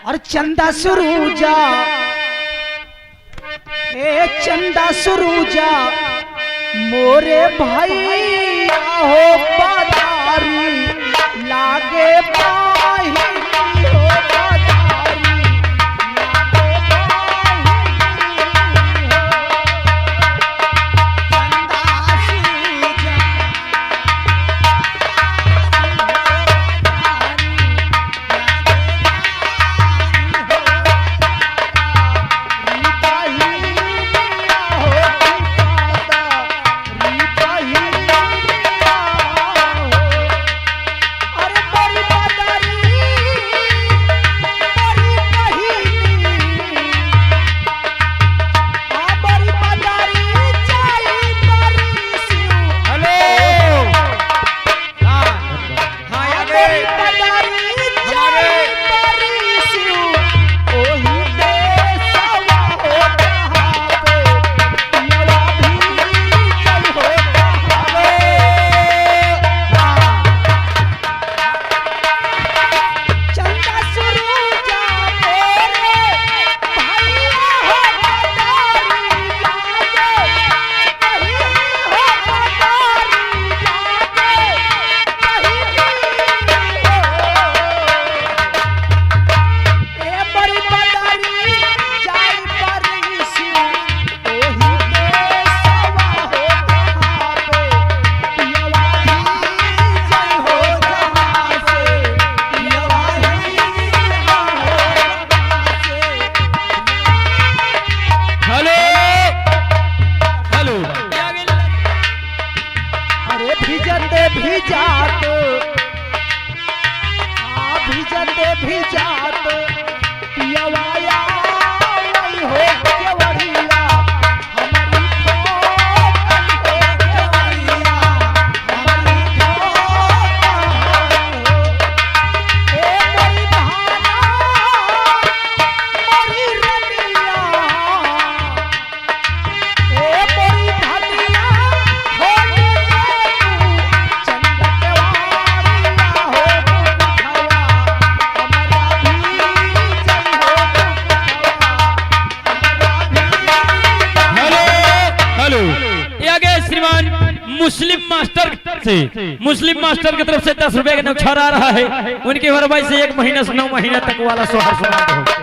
और चंदा सुरूजा ए चंदा सुरूजा मोरे भाई हो बादारी लागे पाही हो बादारी लागे पाही भिजात पियवाया नहीं हो केवड़िया हमारी केवड़िया हमारी ए मोरी भाना मोरी रनिया ए मोरी धनिया हो चंद केवाड़िया हो श्रीमान मुस्लिम मास्टर की तरफ से 10 रुपए का नौछार आ रहा है। उनकी भरपाई से 1 महीने से 9 महीने तक वाला सोहर सुना दो।